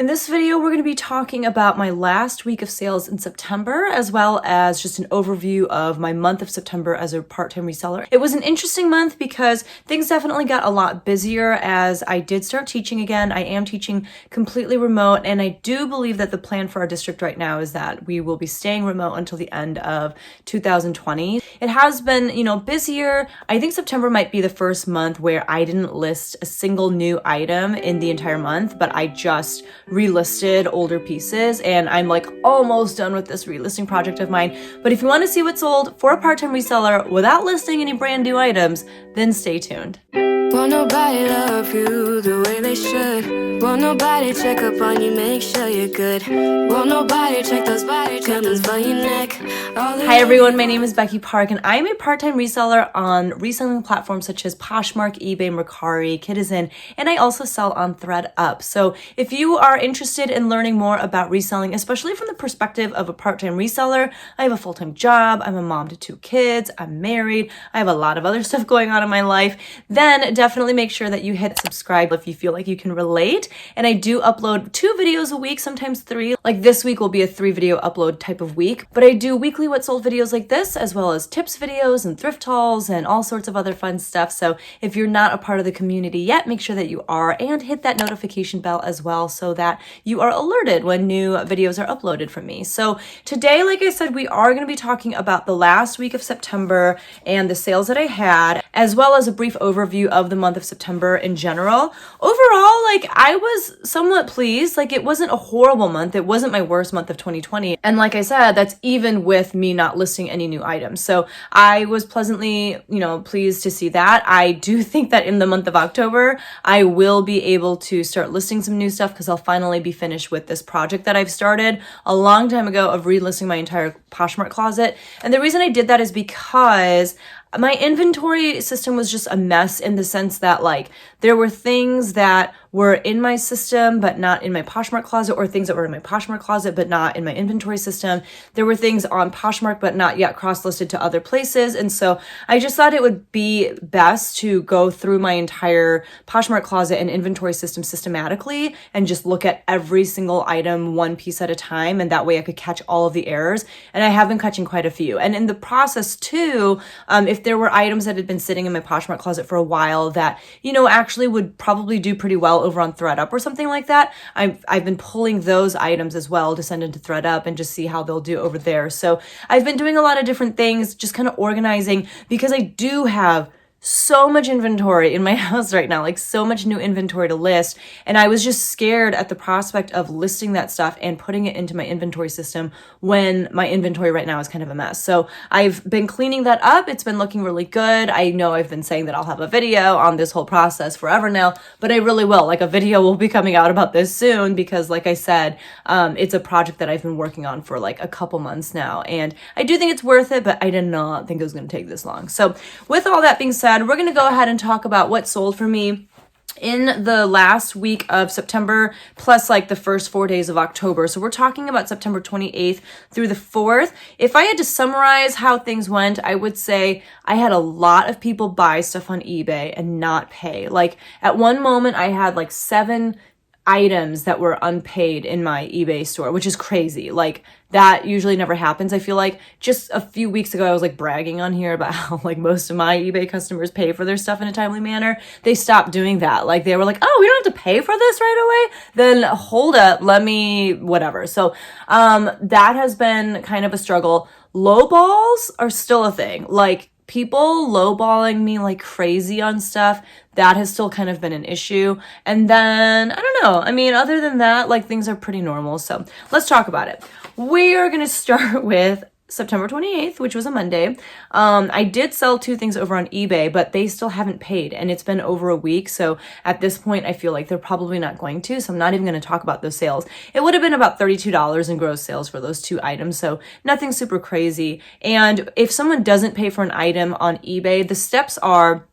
In this video, we're going to be talking about my last week of sales in September, as well as just an overview of my month of September as a part-time reseller. It was an interesting month because things definitely got a lot busier as I did start teaching again. I am teaching completely remote, and I do believe that the plan for our district right now is that we will be staying remote until the end of 2020. It has been, busier. I think September might be the first month where I didn't list a single new item in the entire month, but I just relisted older pieces, and I'm like almost done with this relisting project of mine. But if you want to see what's sold for a part-time reseller without listing any brand new items, then stay tuned. Won't nobody love you the way they should. Won't nobody check up on you, make sure you're good. Won't nobody check those body tremors for your neck. Hi everyone, my name is BECKYPARK, and I'm a part-time reseller on reselling platforms such as Poshmark, eBay, Mercari, Kidizen, and I also sell on thredUP. So if you are interested in learning more about reselling, especially from the perspective of a part-time reseller, I have a full-time job, I'm a mom to 2 kids, I'm married, I have a lot of other stuff going on in my life, then definitely make sure that you hit subscribe if you feel like you can relate. And I do upload 2 videos a week, sometimes 3. Like this week will be a 3 video upload type of week, but I do weekly what sold videos like this, as well as tips videos and thrift hauls and all sorts of other fun stuff. So if you're not a part of the community yet, make sure that you are, and hit that notification bell as well so that you are alerted when new videos are uploaded from me. So today, like I said, we are going to be talking about the last week of September and the sales that I had, as well as a brief overview of the month of September in general. Overall, like I was somewhat pleased. Like it wasn't a horrible month. It wasn't my worst month of 2020. And like I said, that's even with me not listing any new items. So I was pleasantly, pleased to see that. I do think that in the month of October, I will be able to start listing some new stuff because I'll finally be finished with this project that I've started a long time ago of relisting my entire Poshmark closet. And the reason I did that is because my inventory system was just a mess, in the sense that like there were things that were in my system but not in my Poshmark closet, or things that were in my Poshmark closet but not in my inventory system. There were things on Poshmark but not yet cross-listed to other places. And so I just thought it would be best to go through my entire Poshmark closet and inventory system systematically and just look at every single item one piece at a time, and that way I could catch all of the errors. And I have been catching quite a few. And in the process too, if there were items that had been sitting in my Poshmark closet for a while that, actually would probably do pretty well over on thredUP or something like that, I've been pulling those items as well to send into thredUP and just see how they'll do over there. So I've been doing a lot of different things, just kind of organizing, because I do have so much inventory in my house right now, like so much new inventory to list. And I was just scared at the prospect of listing that stuff and putting it into my inventory system when my inventory right now is kind of a mess. So I've been cleaning that up. It's been looking really good. I know I've been saying that I'll have a video on this whole process forever now, but I really will. Like a video will be coming out about this soon because, like I said, it's a project that I've been working on for like a couple months now. And I do think it's worth it, but I did not think it was going to take this long. So with all that being said, we're going to go ahead and talk about what sold for me in the last week of September, plus like the first 4 days of October. So we're talking about September 28th through the 4th. If I had to summarize how things went, I would say I had a lot of people buy stuff on eBay and not pay. Like at one moment I had like 7 items that were unpaid in my eBay store, which is crazy. Like that usually never happens. I feel like just a few weeks ago, I was like bragging on here about how like most of my eBay customers pay for their stuff in a timely manner. They stopped doing that. Like they were like, oh, we don't have to pay for this right away. Then hold up, let me, whatever. So, that has been kind of a struggle. Low balls are still a thing. Like people lowballing me like crazy on stuff, that has still kind of been an issue. And then, I don't know. I mean, other than that, like things are pretty normal. So let's talk about it. We are going to start with September 28th, which was a Monday. I did sell 2 things over on eBay, but they still haven't paid, and it's been over a week. So at this point, I feel like they're probably not going to. So I'm not even going to talk about those sales. It would have been about $32 in gross sales for those 2 items. So nothing super crazy. And if someone doesn't pay for an item on eBay, the steps are,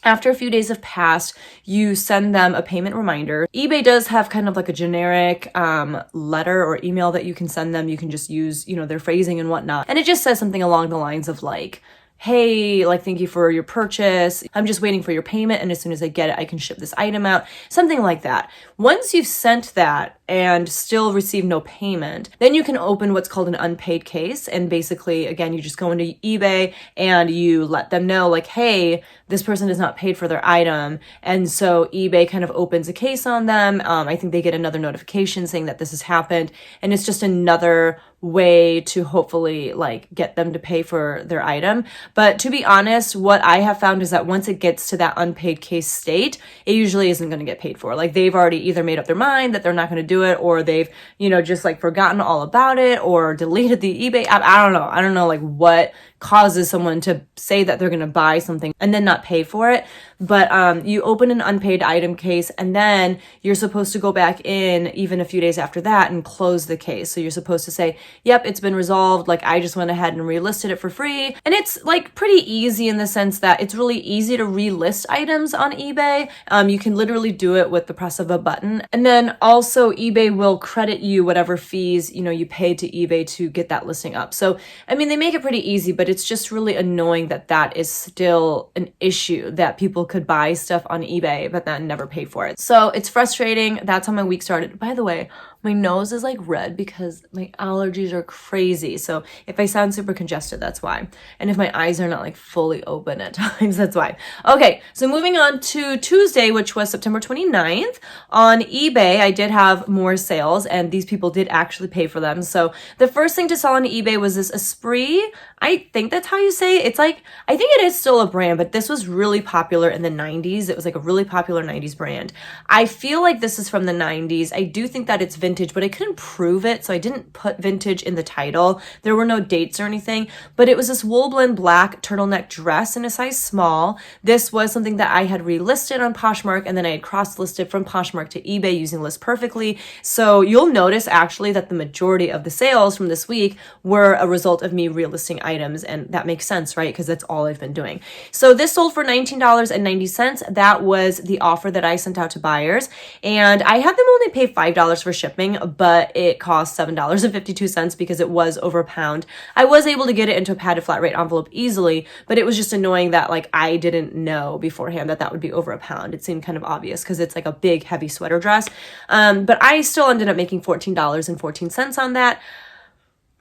after a few days have passed, you send them a payment reminder. eBay does have kind of like a generic letter or email that you can send them. You can just use, their phrasing and whatnot. And it just says something along the lines of like, hey, like, thank you for your purchase. I'm just waiting for your payment. And as soon as I get it, I can ship this item out. Something like that. Once you've sent that and still receive no payment, then you can open what's called an unpaid case. And basically, again, you just go into eBay and you let them know, like, hey, this person is not paid for their item. And so eBay kind of opens a case on them. I think they get another notification saying that this has happened. And it's just another way to hopefully like get them to pay for their item. But to be honest, what I have found is that once it gets to that unpaid case state, it usually isn't going to get paid for. Like they've already either made up their mind that they're not going to do it, or they've, just like forgotten all about it or deleted the eBay app. I don't know like what causes someone to say that they're going to buy something and then not pay for it. But you open an unpaid item case, and then you're supposed to go back in even a few days after that and close the case. So you're supposed to say, yep, it's been resolved. Like I just went ahead and relisted it for free. And it's like pretty easy in the sense that it's really easy to relist items on eBay. You can literally do it with the press of a button. And then also eBay will credit you whatever fees, you paid to eBay to get that listing up. So, I mean, they make it pretty easy, but it's just really annoying that that is still an issue, that people could buy stuff on eBay but then never pay for it. So it's frustrating. That's how my week started. By the way, my nose is like red because my allergies are crazy. So if I sound super congested, that's why. And if my eyes are not like fully open at times, that's why. Okay, so moving on to Tuesday, which was September 29th. On eBay, I did have more sales, and these people did actually pay for them. So the first thing to sell on eBay was this Esprit. I think that's how you say it. It's like, I think it is still a brand, but this was really popular in the 90s. It was like a really popular 90s brand. I feel like this is from the 90s. I do think that it's vintage, but I couldn't prove it, so I didn't put vintage in the title. There were no dates or anything, but it was this wool blend black turtleneck dress in a size small. This was something that I had relisted on Poshmark, and then I had cross-listed from Poshmark to eBay using List Perfectly. So you'll notice actually that the majority of the sales from this week were a result of me relisting items, and that makes sense, right? Because that's all I've been doing. So this sold for $19.90. That was the offer that I sent out to buyers, and I had them only pay $5 for shipping, but it cost $7.52 because it was over a pound. I was able to get it into a padded flat rate envelope easily, but it was just annoying that like I didn't know beforehand that that would be over a pound. It seemed kind of obvious because it's like a big heavy sweater dress. But I still ended up making $14.14 on that.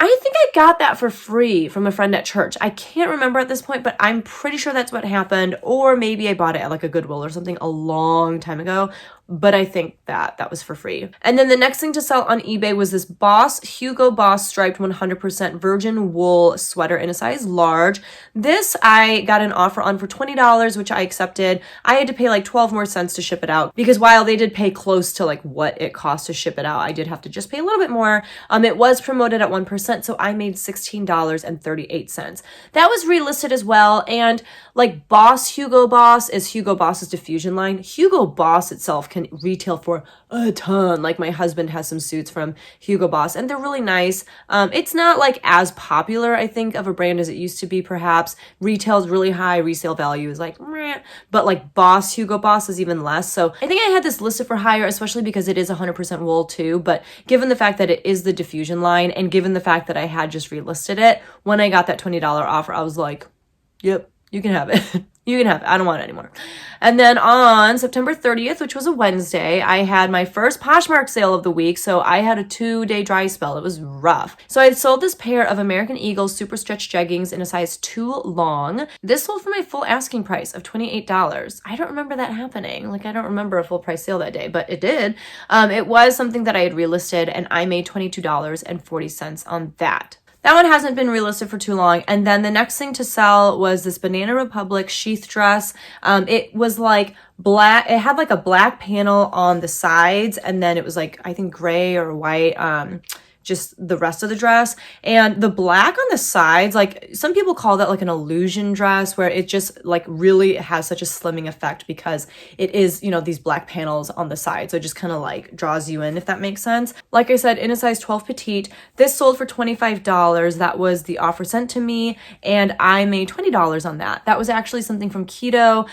I think I got that for free from a friend at church. I can't remember at this point, but I'm pretty sure that's what happened. Or maybe I bought it at like a Goodwill or something a long time ago. But I think that was for free. And then the next thing to sell on eBay was this Hugo Boss striped 100% virgin wool sweater in a size large. This I got an offer on for $20, which I accepted. I had to pay like 12 more cents to ship it out because while they did pay close to like what it cost to ship it out, I did have to just pay a little bit more. It was promoted at 1%, so I made $16.38. That was relisted as well. And like Hugo Boss is Hugo Boss's diffusion line. Hugo Boss itself can retail for a ton. Like my husband has some suits from Hugo Boss and they're really nice. It's not like as popular, I think, of a brand as it used to be, perhaps. Retail's really high, resale value is like meh, but like Hugo Boss is even less. So I think I had this listed for higher, especially because it is 100% wool too. But given the fact that it is the diffusion line and given the fact that I had just relisted it, when I got that $20 offer, I was like, yep, you can have it. You can have it. I don't want it anymore. And then on September 30th, which was a Wednesday, I had my first Poshmark sale of the week. So I had a 2-day dry spell. It was rough. So I sold this pair of American Eagle super stretch jeggings in a size 2 long. This sold for my full asking price of $28. I don't remember that happening. Like I don't remember a full price sale that day, but it did. It was something that I had relisted and I made $22.40 on that. That one hasn't been relisted for too long. And then the next thing to sell was this Banana Republic sheath dress. It was like black. It had like a black panel on the sides. And then it was like, I think gray or white, just the rest of the dress. And the black on the sides, like some people call that like an illusion dress, where it just like really has such a slimming effect because it is, these black panels on the side. So it just kind of like draws you in, if that makes sense. Like I said, in a size 12 petite, this sold for $25. That was the offer sent to me, and I made $20 on that. That was actually something from Keto.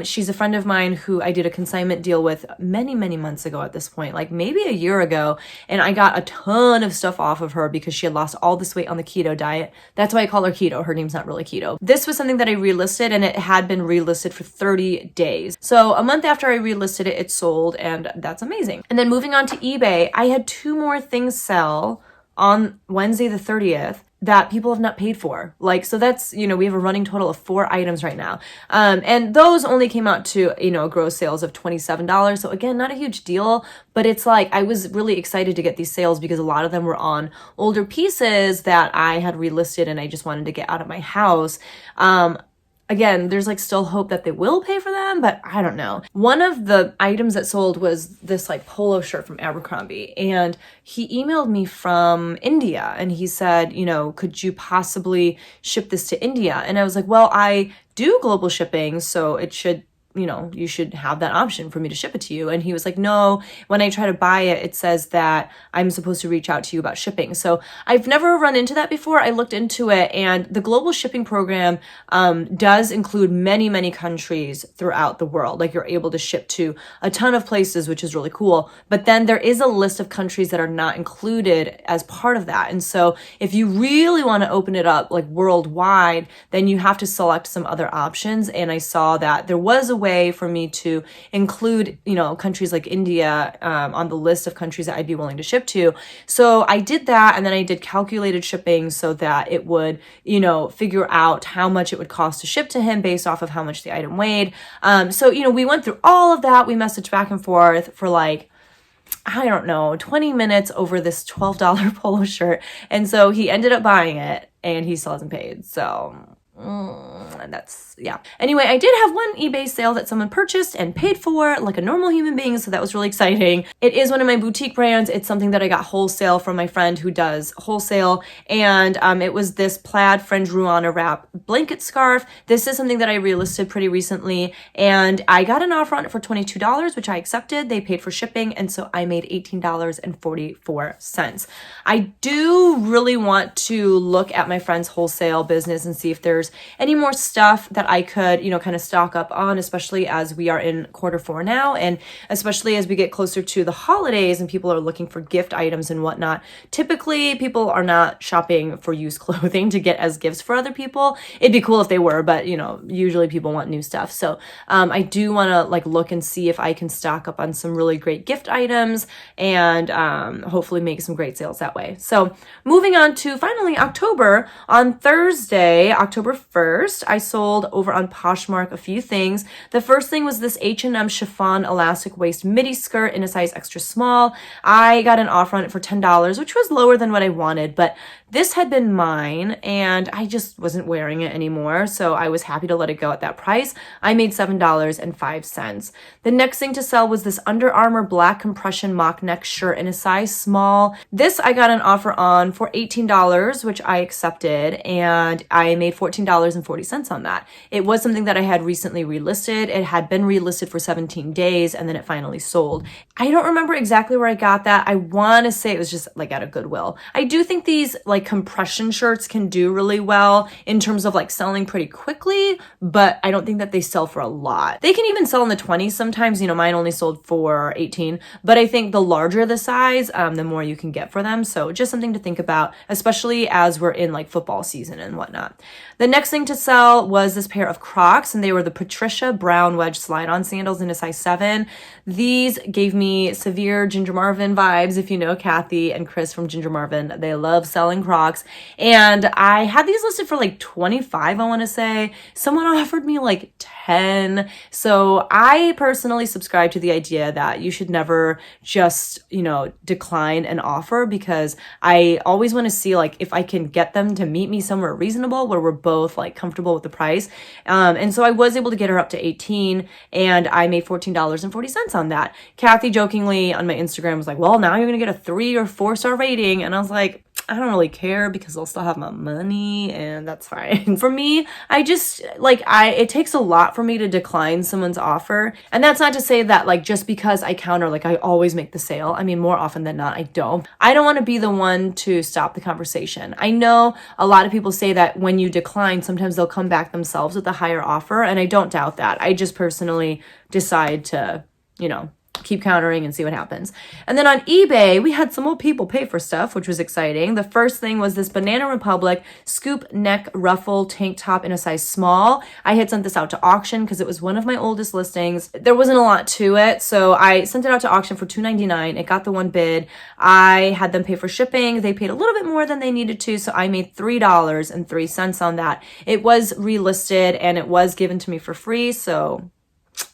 She's a friend of mine who I did a consignment deal with many, many months ago at this point, like maybe a year ago. And I got a ton of stuff stuff off of her because she had lost all this weight on the keto diet. That's why I call her keto. Her name's not really keto. This was something that I relisted, and it had been relisted for 30 days. So a month after I relisted it, it sold, and that's amazing. And then moving on to eBay, I had 2 more things sell on Wednesday the 30th that people have not paid for. Like, so that's, you know, we have a running total of 4 items right now. And those only came out to, you know, gross sales of $27. So again, not a huge deal, but it's like, I was really excited to get these sales because a lot of them were on older pieces that I had relisted and I just wanted to get out of my house. Again, there's like still hope that they will pay for them, but I don't know. One of the items that sold was this like polo shirt from Abercrombie, and he emailed me from India and he said, you know, could you possibly ship this to India? And I was like, well, I do global shipping, so it should, you know, you should have that option for me to ship it to you. And he was like, no, when I try to buy it, it says that I'm supposed to reach out to you about shipping. So I've never run into that before. I looked into it, and the global shipping program does include many, many countries throughout the world. Like, you're able to ship to a ton of places, which is really cool. But then there is a list of countries that are not included as part of that. And so if you really want to open it up like worldwide, then you have to select some other options. And I saw that there was a way for me to include, you know, countries like India on the list of countries that I'd be willing to ship to. So I did that, and then I did calculated shipping so that it would, you know, figure out how much it would cost to ship to him based off of how much the item weighed. So, you know, we went through all of that. We messaged back and forth for like, I don't know, 20 minutes over this $12 polo shirt. And so he ended up buying it, and he still hasn't paid. So that's, yeah. Anyway, I did have one eBay sale that someone purchased and paid for like a normal human being, so that was really exciting. It is one of my boutique brands. It's something that I got wholesale from my friend who does wholesale, and it was this plaid fringe Ruana wrap blanket scarf. This is something that I relisted pretty recently, and I got an offer on it for $22, which I accepted. They paid for shipping, and so I made $18.44. I do really want to look at my friend's wholesale business and see if there's any more stuff that I could, you know, kind of stock up on, especially as we are in Q4 now, and especially as we get closer to the holidays and people are looking for gift items and whatnot. Typically, people are not shopping for used clothing to get as gifts for other people. It'd be cool if they were, but, you know, usually people want new stuff. So I do want to like look and see if I can stock up on some really great gift items and hopefully make some great sales that way. So moving on to finally October, on Thursday, October 1st, I sold over on Poshmark a few things. The first thing was this H&M chiffon elastic waist midi skirt in a size extra small. I got an offer on it for $10, which was lower than what I wanted, but this had been mine and I just wasn't wearing it anymore, so I was happy to let it go at that price. I made $7.05. The next thing to sell was this Under Armour black compression mock neck shirt in a size small. This I got an offer on for $18, which I accepted, and I made $14.40 on that. It was something that I had recently relisted. It had been relisted for 17 days, and then it finally sold. I don't remember exactly where I got that. I want to say it was just like at a Goodwill. I do think these like compression shirts can do really well in terms of like selling pretty quickly, but I don't think that they sell for a lot. They can even sell in the 20s sometimes. You know, mine only sold for 18, but I think the larger the size, the more you can get for them. So just something to think about, especially as we're in like football season and whatnot. The next thing to sell was this pair of Crocs, and they were the Patricia Brown wedge slide-on sandals in a size 7. These gave me severe Ginger Marvin vibes. If you know Kathy and Chris from Ginger Marvin, they love selling Crocs. And I had these listed for like 25, I want to say. Someone offered me like 10. So I personally subscribe to the idea that you should never just, you know, decline an offer, because I always want to see like if I can get them to meet me somewhere reasonable where we're both like comfortable with the price. And so I was able to get her up to 18, and I made $14.40 on that. Kathy jokingly on my Instagram was like, well, now you're going to get a 3 or 4 star rating. And I was like, I don't really care because they'll still have my money, and that's fine. For me, I just like, it takes a lot for me to decline someone's offer. And that's not to say that like, just because I counter, like I always make the sale. I mean, more often than not, I don't. I don't want to be the one to stop the conversation. I know a lot of people say that when you decline, sometimes they'll come back themselves with a higher offer. And I don't doubt that. I just personally decide to, you know, keep countering and see what happens. And then on eBay, we had some more people pay for stuff, which was exciting. The first thing was this Banana Republic scoop neck ruffle tank top in a size small. I had sent this out to auction because it was one of my oldest listings. There wasn't a lot to it, so I sent it out to auction for $2.99. It got the one bid. I had them pay for shipping. They paid a little bit more than they needed to, so I made $3.03 on that. It was relisted and it was given to me for free, so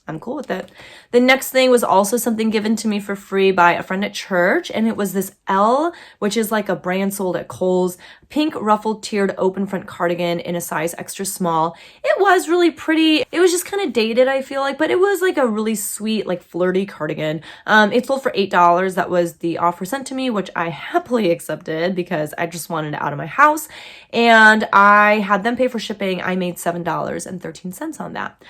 I'm cool with it. The next thing was also something given to me for free by a friend at church, and it was this Elle, which is like a brand sold at Kohl's, pink ruffled tiered open front cardigan in a size extra small. It was really pretty. It was just kind of dated, I feel like, but it was like a really sweet, like flirty cardigan. It sold for $8. That was the offer sent to me, which I happily accepted because I just wanted it out of my house, and I had them pay for shipping. I made $7.13 on that.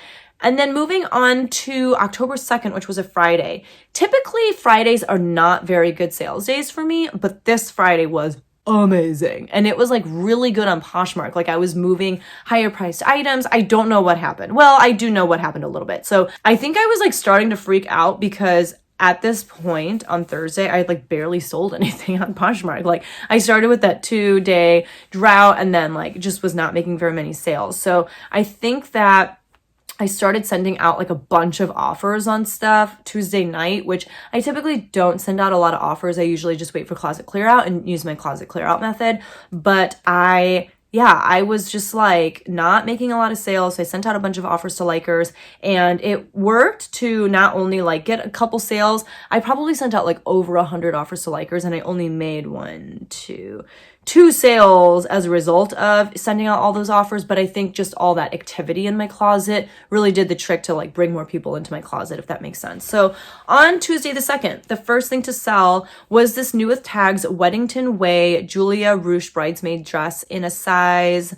And then moving on to October 2nd, which was a Friday. Typically, Fridays are not very good sales days for me, but this Friday was amazing. And it was like really good on Poshmark. Like I was moving higher priced items. I don't know what happened. Well, I do know what happened a little bit. So I think I was like starting to freak out because at this point on Thursday, I like barely sold anything on Poshmark. Like I started with that 2-day drought and then like just was not making very many sales. So I think that I started sending out like a bunch of offers on stuff Tuesday night, which I typically don't send out a lot of offers. I usually just wait for closet clear out and use my closet clear out method. But I was just like not making a lot of sales. So I sent out a bunch of offers to likers and it worked to not only like get a couple sales. I probably sent out like over 100 offers to likers and I only made two sales as a result of sending out all those offers. But I think just all that activity in my closet really did the trick to like bring more people into my closet, if that makes sense. So on Tuesday the 2nd, the first thing to sell was this New with Tags Weddington Way Julia Ruche bridesmaid dress in a size,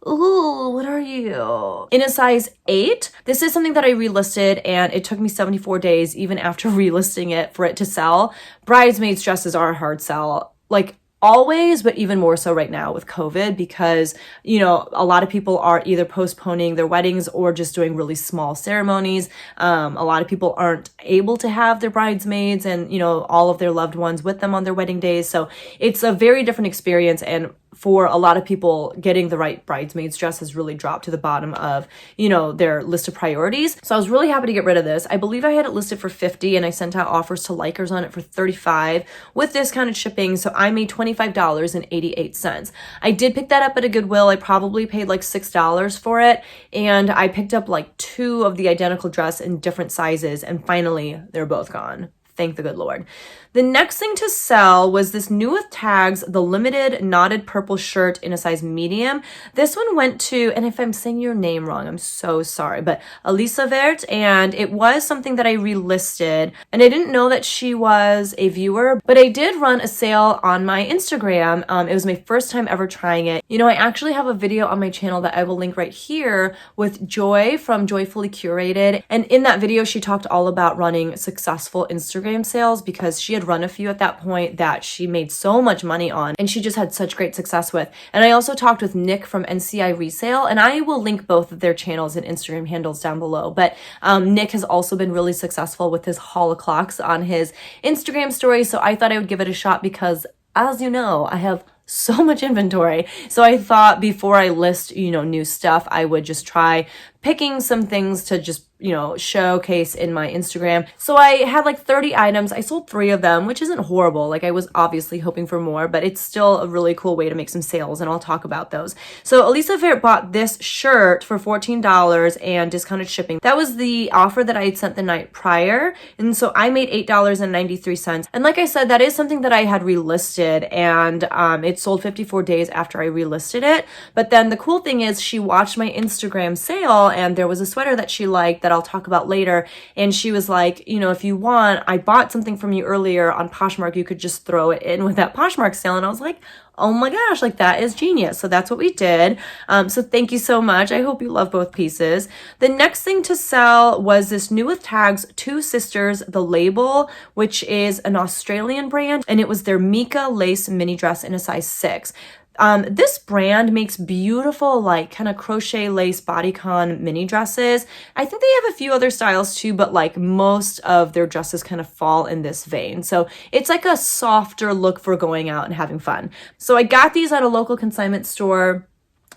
ooh, what are you? In a size 8. This is something that I relisted and it took me 74 days even after relisting it for it to sell. Bridesmaids dresses are a hard sell. Like always, but even more so right now with COVID because, you know, a lot of people are either postponing their weddings or just doing really small ceremonies. A lot of people aren't able to have their bridesmaids and, you know, all of their loved ones with them on their wedding days. So it's a very different experience. And for a lot of people, getting the right bridesmaid's dress has really dropped to the bottom of, you know, their list of priorities. So I was really happy to get rid of this. I believe I had it listed for $50 and I sent out offers to likers on it for $35 with discounted shipping. So I made $25.88. I did pick that up at a Goodwill. I probably paid like $6 for it. And I picked up like 2 of the identical dress in different sizes. And finally, they're both gone. Thank the good Lord. The next thing to sell was this New with Tags, the limited knotted purple shirt in a size medium. This one went to, and if I'm saying your name wrong, I'm so sorry, but Elisa Vert, and it was something that I relisted. And I didn't know that she was a viewer, but I did run a sale on my Instagram. It was my first time ever trying it. You know, I actually have a video on my channel that I will link right here with Joy from Joyfully Curated. And in that video, she talked all about running successful Instagram sales because she had run a few at that point that she made so much money on and she just had such great success with. And I also talked with Nick from NCI Resale, and I will link both of their channels and Instagram handles down below. But Nick has also been really successful with his haul clocks on his Instagram story, so I thought I would give it a shot because, as you know, I have so much inventory. So I thought before I list, you know, new stuff, I would just try picking some things to just, you know, showcase in my Instagram. So I had like 30 items. I sold 3 of them, which isn't horrible. Like I was obviously hoping for more, but it's still a really cool way to make some sales, and I'll talk about those. So Elisa Vert bought this shirt for $14 and discounted shipping. That was the offer that I had sent the night prior. And so I made $8.93. And like I said, that is something that I had relisted, and it sold 54 days after I relisted it. But then the cool thing is she watched my Instagram sale and there was a sweater that she liked that I'll talk about later. And she was like, you know, if you want, I bought something from you earlier on Poshmark. You could just throw it in with that Poshmark sale. And I was like, oh my gosh, like that is genius. So that's what we did. So thank you so much. I hope you love both pieces. The next thing to sell was this New with Tags Two Sisters, the label, which is an Australian brand. And it was their Mika lace mini dress in a size 6. This brand makes beautiful, like, kind of crochet lace bodycon mini dresses. I think they have a few other styles too, but like most of their dresses kind of fall in this vein. So it's like a softer look for going out and having fun. So I got these at a local consignment store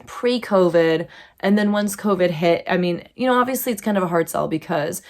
pre-COVID. And then once COVID hit, I mean, you know, obviously it's kind of a hard sell because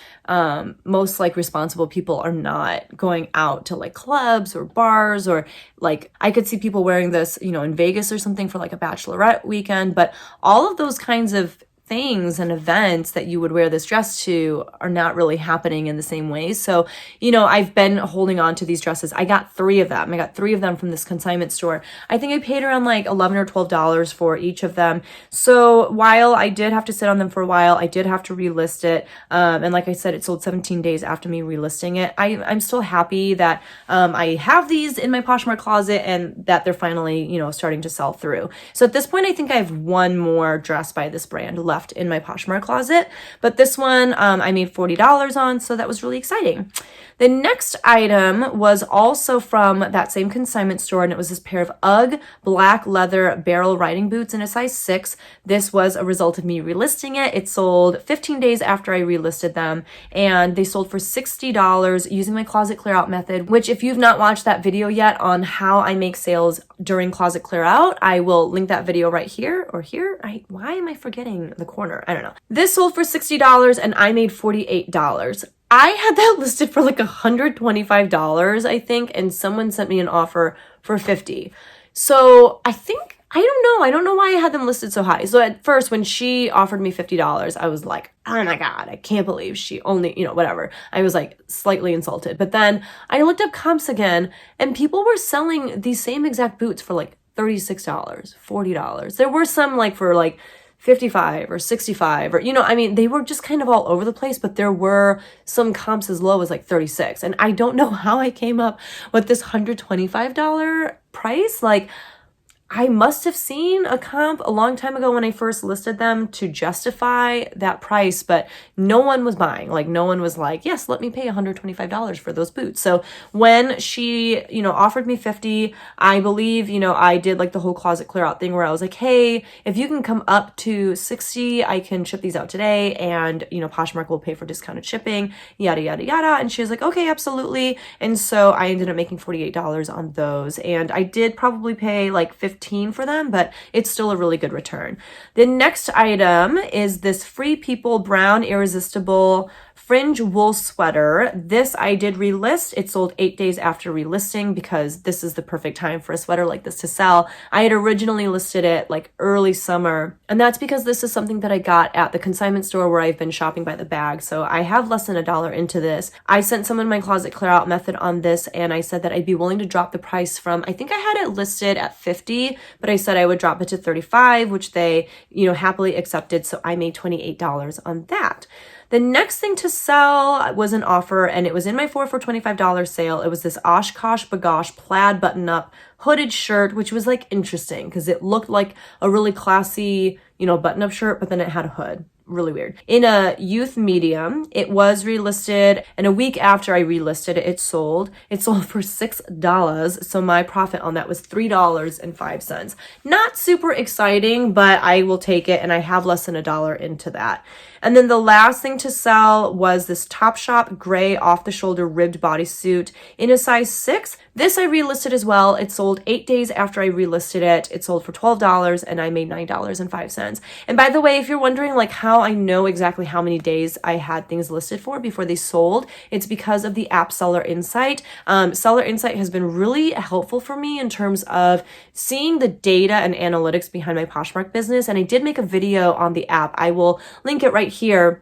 most like responsible people are not going out to like clubs or bars, or like I could see people wearing this, you know, in Vegas or something for like a bachelorette weekend. But all of those kinds of things and events that you would wear this dress to are not really happening in the same way. So, you know, I've been holding on to these dresses. I got 3 of them. I got 3 of them from this consignment store. I think I paid around like $11 or $12 for each of them. So while I did have to sit on them for a while, I did have to relist it. And like I said, it sold 17 days after me relisting it. I'm still happy that I have these in my Poshmark closet and that they're finally, you know, starting to sell through. So at this point, I think I have one more dress by this brand left in my Poshmark closet, but this one I made $40 on, so that was really exciting. The next item was also from that same consignment store, and it was this pair of UGG black leather barrel riding boots in a size 6. This was a result of me relisting it. It sold 15 days after I relisted them, and they sold for $60 using my closet clear out method, which if you've not watched that video yet on how I make sales during closet clear out, I will link that video right here or here. Why am I forgetting the corner? I don't know. This sold for $60 and I made $48. I had that listed for like $125, I think, and someone sent me an offer for $50. So I don't know why I had them listed so high. So at first, when she offered me $50, I was like, oh my God, I can't believe she only, you know, whatever. I was like slightly insulted. But then I looked up comps again, and people were selling these same exact boots for like $36, $40. There were some like for like 55 or 65, or, you know, I mean, they were just kind of all over the place, but there were some comps as low as like 36. And I don't know how I came up with this $125 price. Like, I must have seen a comp a long time ago when I first listed them to justify that price, but no one was buying. Like, no one was like, yes, let me pay $125 for those boots. So when she, you know, offered me $50, I believe, you know, I did like the whole closet clear out thing where I was like, hey, if you can come up to $60, I can ship these out today. And, you know, Poshmark will pay for discounted shipping, yada, yada, yada. And she was like, okay, absolutely. And so I ended up making $48 on those. And I did probably pay like $15 for them, but it's still a really good return. The next item is this Free People brown irresistible fringe wool sweater. This I did relist. It sold 8 days after relisting because this is the perfect time for a sweater like this to sell. I had originally listed it like early summer, and that's because this is something that I got at the consignment store where I've been shopping by the bag. So I have less than $1 into this. I sent someone my closet clear out method on this, and I said that I'd be willing to drop the price from, I think I had it listed at $50, but I said I would drop it to $35, which they, you know, happily accepted. So I made $28 on that. The next thing to sell was an offer, and it was in my 4 for $25 sale. It was this Oshkosh Bagosh plaid button-up hooded shirt, which was like interesting because it looked like a really classy, you know, button-up shirt, but then it had a hood. Really weird. In a youth medium, it was relisted, and a week after I relisted it, it sold. It sold for $6, so my profit on that was $3.05. Not super exciting, but I will take it, and I have less than $1 into that. And then the last thing to sell was this Topshop gray off-the-shoulder ribbed bodysuit in a size 6. This I relisted as well. It sold 8 days after I relisted it. It sold for $12, and I made $9.05. And by the way, if you're wondering like how I know exactly how many days I had things listed for before they sold, it's because of the app Seller Insight. Seller Insight has been really helpful for me in terms of seeing the data and analytics behind my Poshmark business. And I did make a video on the app. I will link it right here.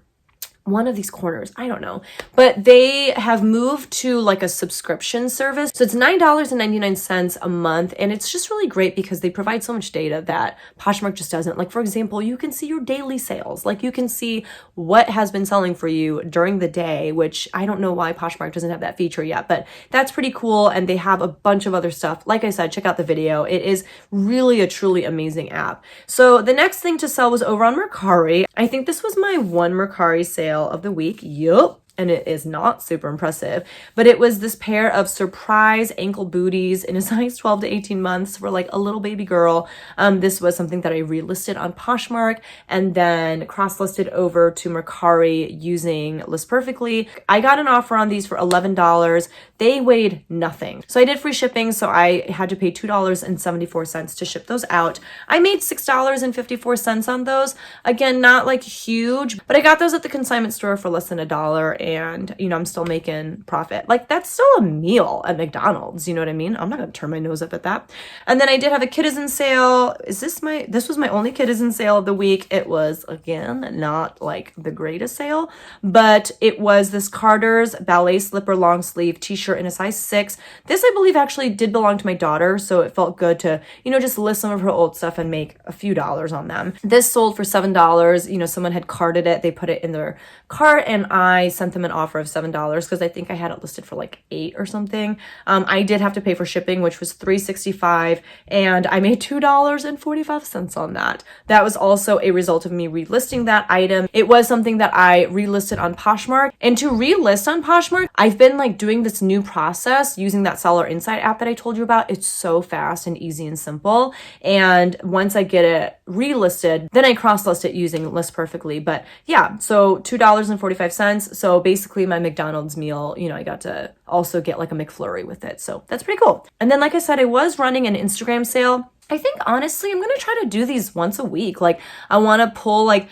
One of these corners, I don't know, but they have moved to like a subscription service. So it's $9.99 a month. And it's just really great because they provide so much data that Poshmark just doesn't. Like, for example, you can see your daily sales. Like, you can see what has been selling for you during the day, which I don't know why Poshmark doesn't have that feature yet, but that's pretty cool. And they have a bunch of other stuff. Like I said, check out the video. It is really a truly amazing app. So the next thing to sell was over on Mercari. I think this was my one Mercari sale of the week. Yup. and it is not super impressive, but it was this pair of surprise ankle booties in a size 12 to 18 months for like a little baby girl. This was something that I relisted on Poshmark and then cross-listed over to Mercari using List Perfectly. I got an offer on these for $11. They weighed nothing. So I did free shipping, so I had to pay $2.74 to ship those out. I made $6.54 on those. Again, not like huge, but I got those at the consignment store for less than $1, and you know, I'm still making profit. Like, that's still a meal at McDonald's, you know what I mean? I'm not gonna turn my nose up at that. And then I did have a Kidizen sale. This was my only Kidizen sale of the week. It was, again, not like the greatest sale, but it was this Carter's ballet slipper long sleeve t-shirt in a size 6. This, I believe, actually did belong to my daughter, so it felt good to, you know, just list some of her old stuff and make a few dollars on them. This sold for $7. You know, someone had carted it. They put it in their cart, and I sent them an offer of $7 because I think I had it listed for like $8 or something. I did have to pay for shipping, which was $3.65, and I made $2.45 on that. That was also a result of me relisting that item. It was something that I relisted on Poshmark, and to relist on Poshmark, I've been like doing this new process using that Seller Insight app that I told you about. It's so fast and easy and simple, and once I get it relisted, then I cross-list it using List Perfectly. But yeah, so $2.45. So basically my McDonald's meal, you know, I got to also get like a McFlurry with it. So that's pretty cool. And then, like I said, I was running an Instagram sale. I think honestly, I'm going to try to do these once a week. Like, I want to pull like,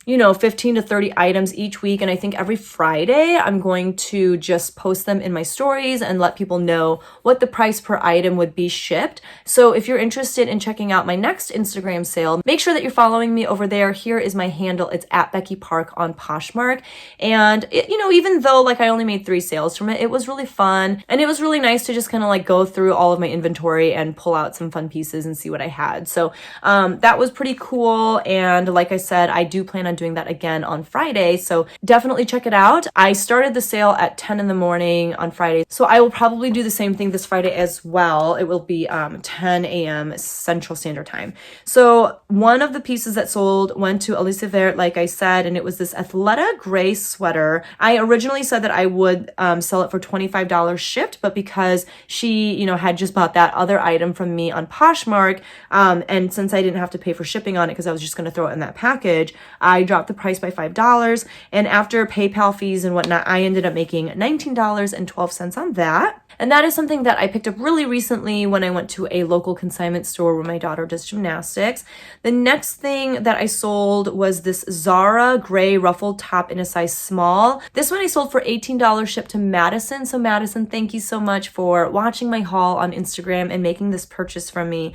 you know, 15 to 30 items each week. And I think every Friday I'm going to just post them in my stories and let people know what the price per item would be shipped. So if you're interested in checking out my next Instagram sale, make sure that you're following me over there. Here is my handle. It's at BECKYPARK on Poshmark. And it, you know, even though like I only made 3 sales from it, it was really fun. And it was really nice to just kind of like go through all of my inventory and pull out some fun pieces and see what I had. So that was pretty cool. And like I said, I do plan on doing that again on Friday, so definitely check it out. I started the sale at 10 in the morning on Friday, so I will probably do the same thing this Friday as well. It will be 10 a.m. Central Standard Time. So one of the pieces that sold went to Elisa Vert, like I said, and it was this Athleta gray sweater. I originally said that I would sell it for $25 shipped, but because she, you know, had just bought that other item from me on Poshmark, and since I didn't have to pay for shipping on it because I was just going to throw it in that package, I dropped the price by $5, and after PayPal fees and whatnot, I ended up making $19.12 on that. And that is something that I picked up really recently when I went to a local consignment store where my daughter does gymnastics. The next thing that I sold was this Zara gray ruffled top in a size small. This one I sold for $18 shipped to Madison. So Madison, thank you so much for watching my haul on Instagram and making this purchase from me.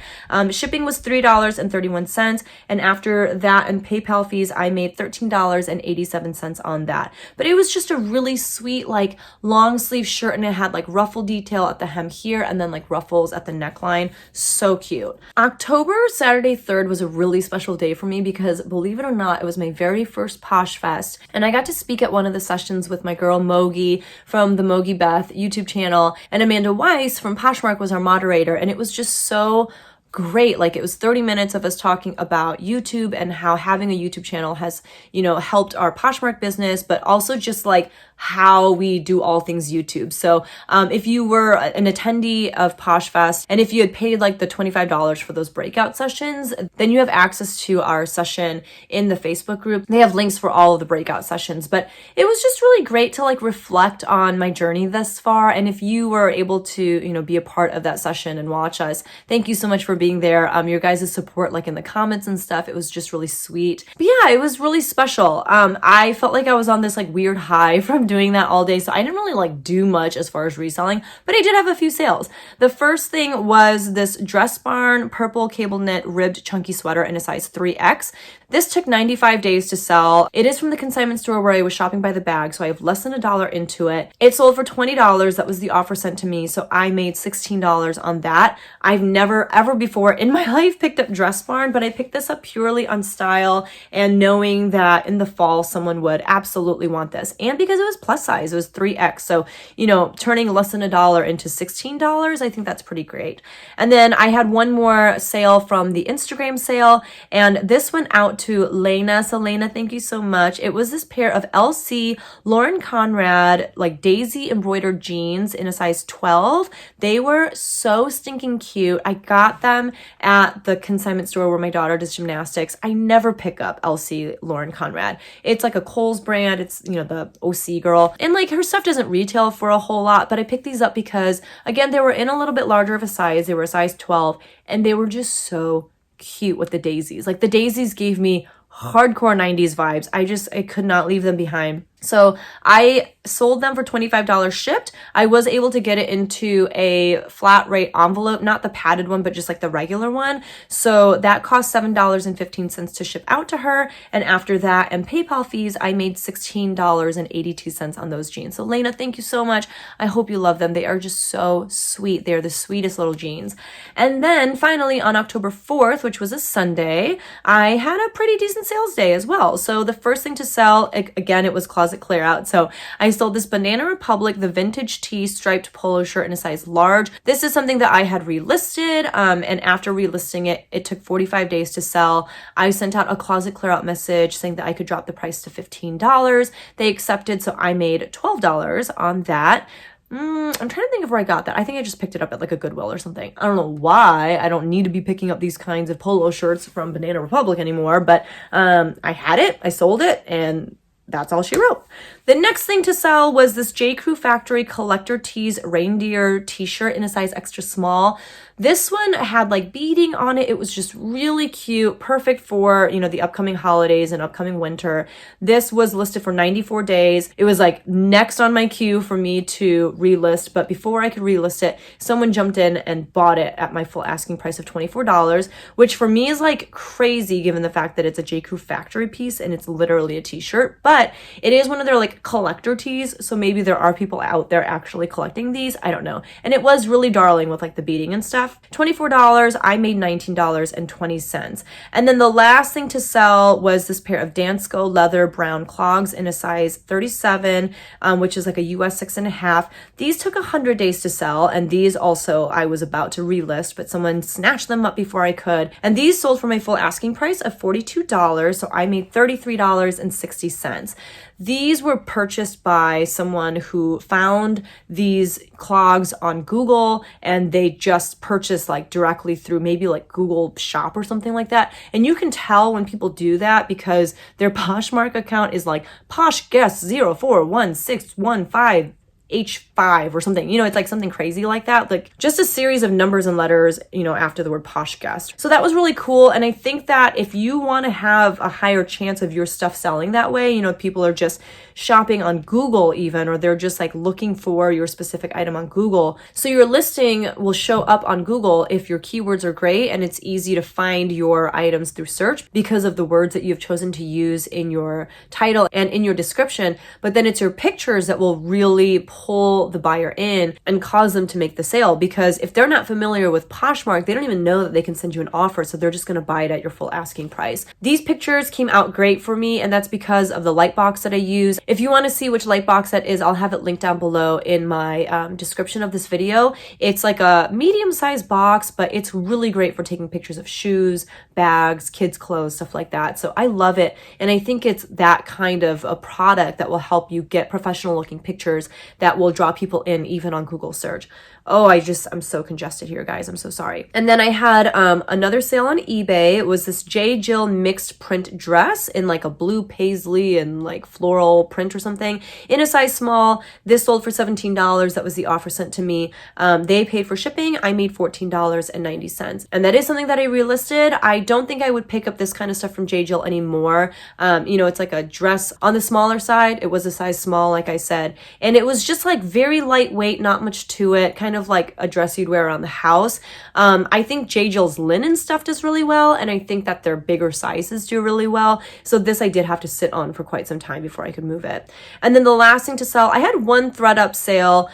Shipping was $3.31, and after that and PayPal fees, I made $13.87 on that. But it was just a really sweet like long sleeve shirt, and it had like ruffle detail at the hem here and then like ruffles at the neckline. So cute. October Saturday 3rd was a really special day for me because, believe it or not, it was my very first Posh Fest, and I got to speak at one of the sessions with my girl Mogi from the Mogi Beth YouTube channel, and Amanda Weiss from Poshmark was our moderator, and it was just so great. Like, it was 30 minutes of us talking about YouTube and how having a YouTube channel has, you know, helped our Poshmark business, but also just like how we do all things YouTube. So if you were an attendee of Posh Fest and if you had paid like the $25 for those breakout sessions, then you have access to our session in the Facebook group. They have links for all of the breakout sessions, but it was just really great to like reflect on my journey thus far. And if you were able to, you know, be a part of that session and watch us, thank you so much for being there. Your guys' support, like in the comments and stuff, it was just really sweet. But yeah, it was really special. I felt like I was on this like weird high from doing that all day, so I didn't really like do much as far as reselling, but I did have a few sales. The first thing was this Dress Barn purple cable knit ribbed chunky sweater in a size 3X. This took 95 days to sell. It is from the consignment store where I was shopping by the bag, so I have less than $1 into it. It sold for $20. That was the offer sent to me, so I made $16 on that. I've never ever before in my life picked up Dress Barn, but I picked this up purely on style and knowing that in the fall someone would absolutely want this, and because it was was plus size. It was 3X. So, you know, turning less than $1 into $16, I think that's pretty great. And then I had one more sale from the Instagram sale, and this went out to Lena. So Lena, thank you so much. It was this pair of LC Lauren Conrad, like daisy embroidered jeans in a size 12. They were so stinking cute. I got them at the consignment store where my daughter does gymnastics. I never pick up LC Lauren Conrad. It's like a Kohl's brand. It's, you know, the OC girl. And like her stuff doesn't retail for a whole lot, but I picked these up because, again, they were in a little bit larger of a size. They were a size 12, and they were just so cute with the daisies. Like the daisies gave me hardcore 90s vibes. I could not leave them behind. So I sold them for $25 shipped. I was able to get it into a flat rate envelope, not the padded one, but just like the regular one. So that cost $7.15 to ship out to her. And after that and PayPal fees, I made $16.82 on those jeans. So Lena, thank you so much. I hope you love them. They are just so sweet. They're the sweetest little jeans. And then finally on October 4th, which was a Sunday, I had a pretty decent sales day as well. So the first thing to sell, again, it was closet clear out. So I sold this Banana Republic, the vintage tee striped polo shirt in a size large. This is something that I had relisted. And after relisting it, it took 45 days to sell. I sent out a closet clear out message saying that I could drop the price to $15. They accepted. So I made $12 on that. I'm trying to think of where I got that. I think I just picked it up at like a Goodwill or something. I don't know why. I don't need to be picking up these kinds of polo shirts from Banana Republic anymore, but I had it, I sold it, and that's all she wrote. The next thing to sell was this J. Crew Factory Collector Tees reindeer t-shirt in a size extra small. This one had like beading on it. It was just really cute, perfect for, you know, the upcoming holidays and upcoming winter. This was listed for 94 days. It was like next on my queue for me to relist, but before I could relist it, someone jumped in and bought it at my full asking price of $24, which for me is like crazy given the fact that it's a J. Crew Factory piece and it's literally a t-shirt, but it is one of their like collector tees, so maybe there are people out there actually collecting these. I don't know. And it was really darling with like the beading and stuff. $24, I made $19.20. And then the last thing to sell was this pair of Dansko leather brown clogs in a size 37, which is like a US 6.5. These took 100 days to sell, and these also I was about to relist, but someone snatched them up before I could. And these sold for my full asking price of $42, so I made $33.60. These were purchased by someone who found these clogs on Google, and they just purchased like directly through maybe like Google Shop or something like that. And you can tell when people do that because their Poshmark account is like Posh Guest 041615 H5 or something, you know, it's like something crazy like that, like just a series of numbers and letters, you know, after the word Posh Guest. So that was really cool. And I think that if you want to have a higher chance of your stuff selling that way, you know, people are just shopping on Google even, or they're just like looking for your specific item on Google. So your listing will show up on Google if your keywords are great and it's easy to find your items through search because of the words that you've chosen to use in your title and in your description. But then it's your pictures that will really pull the buyer in and cause them to make the sale, because if they're not familiar with Poshmark, they don't even know that they can send you an offer, so they're just going to buy it at your full asking price. These pictures came out great for me, and that's because of the light box that I use. If you want to see which light box that is, I'll have it linked down below in my description of this video. It's like a medium-sized box, but it's really great for taking pictures of shoes, bags, kids' clothes, stuff like that. So I love it, and I think it's that kind of a product that will help you get professional-looking pictures that will draw people in even on Google search. Oh, I'm so congested here, guys. I'm so sorry. And then I had another sale on eBay. It was this J. Jill mixed print dress in like a blue paisley and like floral print or something in a size small. This sold for $17. That was the offer sent to me. They paid for shipping. I made $14.90. And that is something that I relisted. I don't think I would pick up this kind of stuff from J. Jill anymore. You know, it's like a dress on the smaller side. It was a size small, like I said. And it was just like very lightweight, not much to it, kind kind of like a dress you'd wear around the house. I think J. Jill's linen stuff does really well, and I think that their bigger sizes do really well. So this I did have to sit on for quite some time before I could move it. And then the last thing to sell, I had one thredUP sale.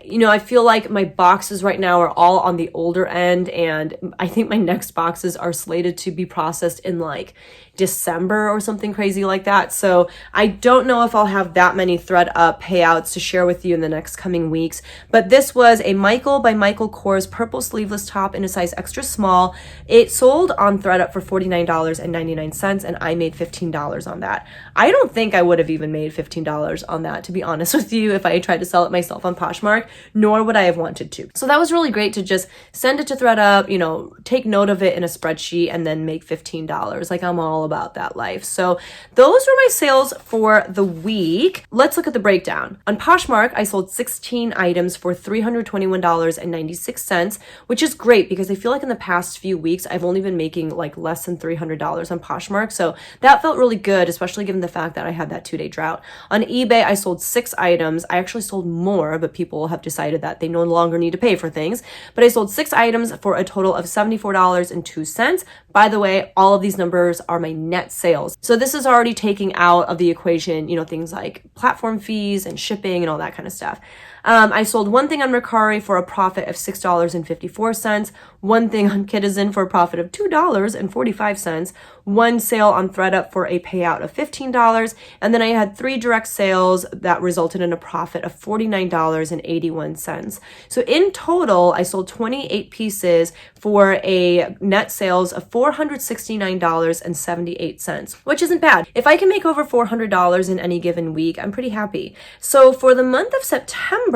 You know, I feel like my boxes right now are all on the older end, and I think my next boxes are slated to be processed in like December or something crazy like that. So I don't know if I'll have that many thredUP payouts to share with you in the next coming weeks. But this was a Michael by Michael Kors purple sleeveless top in a size extra small. It sold on thredUP for $49.99, and I made $15 on that. I don't think I would have even made $15 on that, to be honest with you, if I tried to sell it myself on Poshmark, nor would I have wanted to. So that was really great to just send it to thredUP, you know, take note of it in a spreadsheet, and then make $15. Like, I'm all about that life. So those were my sales for the week. Let's look at the breakdown. On Poshmark, I sold 16 items for $321.96, which is great because I feel like in the past few weeks, I've only been making like less than $300 on Poshmark. So that felt really good, especially given the fact that I had that 2-day drought. On eBay, I sold 6 items. I actually sold more, but people have decided that they no longer need to pay for things. But I sold 6 items for a total of $74.02. By the way, all of these numbers are my net sales. So this is already taking out of the equation, you know, things like platform fees and shipping and all that kind of stuff. I sold one thing on Mercari for a profit of $6.54, one thing on Kidizen for a profit of $2.45, one sale on thredUP for a payout of $15, and then I had 3 direct sales that resulted in a profit of $49.81. So in total, I sold 28 pieces for a net sales of $469.78, which isn't bad. If I can make over $400 in any given week, I'm pretty happy. So for the month of September,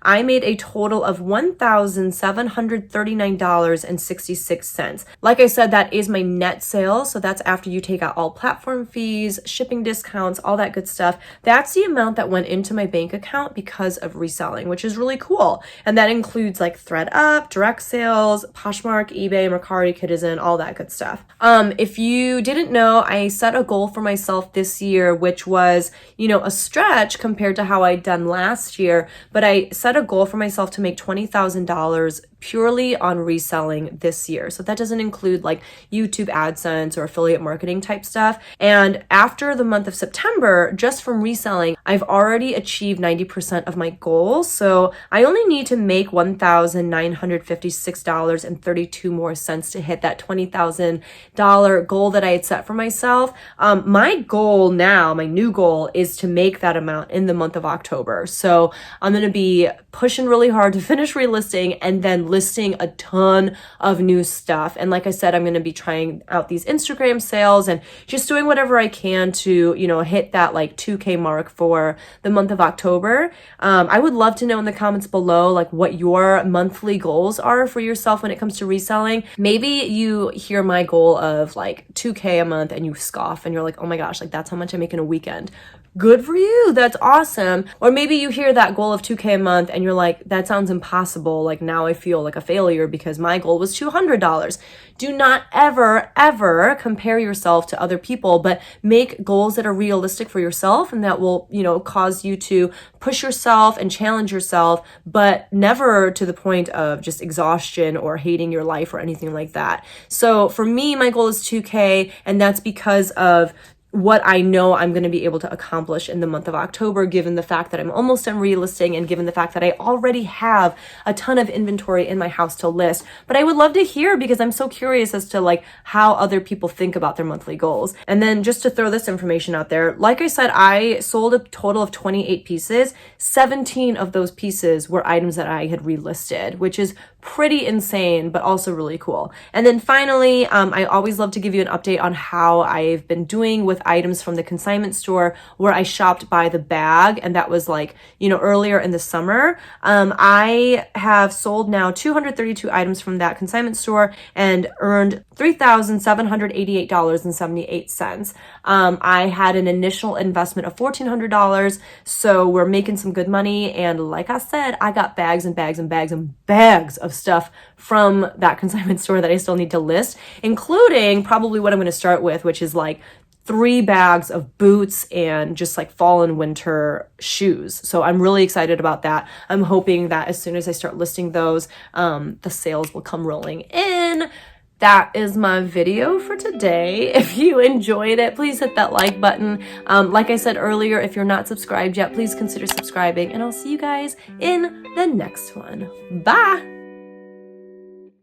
I made a total of $1,739.66. Like I said, that is my net sales. So that's after you take out all platform fees, shipping discounts, all that good stuff. That's the amount that went into my bank account because of reselling, which is really cool. And that includes like thredUP, direct sales, Poshmark, eBay, Mercari, Kidizen, all that good stuff. If you didn't know, I set a goal for myself this year, which was, you know, a stretch compared to how I'd done last year. But I set a goal for myself to make $20,000 purely on reselling this year. So that doesn't include like YouTube AdSense or affiliate marketing type stuff. And after the month of September, just from reselling, I've already achieved 90% of my goal. So I only need to make $1,956.32 more cents to hit that $20,000 goal that I had set for myself. My goal now, my new goal, is to make that amount in the month of October. So I'm going to be pushing really hard to finish relisting and then listing a ton of new stuff. And like I said, I'm going to be trying out these Instagram sales and just doing whatever I can to, you know, hit that like 2K mark for the month of October. I would love to know in the comments below, like what your monthly goals are for yourself when it comes to reselling. Maybe you hear my goal of like 2K a month and you scoff and you're like, oh my gosh, like that's how much I make in a weekend. Good for you. That's awesome. Or maybe you hear that goal of 2K a month and you're like, that sounds impossible. Like now I feel like a failure because my goal was $200. Do not ever, ever compare yourself to other people, but make goals that are realistic for yourself and that will, you know, cause you to push yourself and challenge yourself, but never to the point of just exhaustion or hating your life or anything like that. So for me, my goal is 2K, and that's because of what I know I'm going to be able to accomplish in the month of October, given the fact that I'm almost done relisting and given the fact that I already have a ton of inventory in my house to list. But I would love to hear, because I'm so curious as to like how other people think about their monthly goals. And then just to throw this information out there, like I said, I sold a total of 28 pieces. 17 of those pieces were items that I had relisted, which is pretty insane, but also really cool. And then finally, I always love to give you an update on how I've been doing with items from the consignment store where I shopped by the bag. And that was like, you know, earlier in the summer. I have sold now 232 items from that consignment store and earned $3,788.78. I had an initial investment of $1,400. So we're making some good money. And like I said, I got bags and bags and bags and bags of stuff from that consignment store that I still need to list, including probably what I'm going to start with, which is like 3 bags of boots and just like fall and winter shoes. So I'm really excited about that. I'm hoping that as soon as I start listing those, the sales will come rolling in. That is my video for today. If you enjoyed it, please hit that like button. Like I said earlier, if you're not subscribed yet, please consider subscribing, and I'll see you guys in the next one. Bye!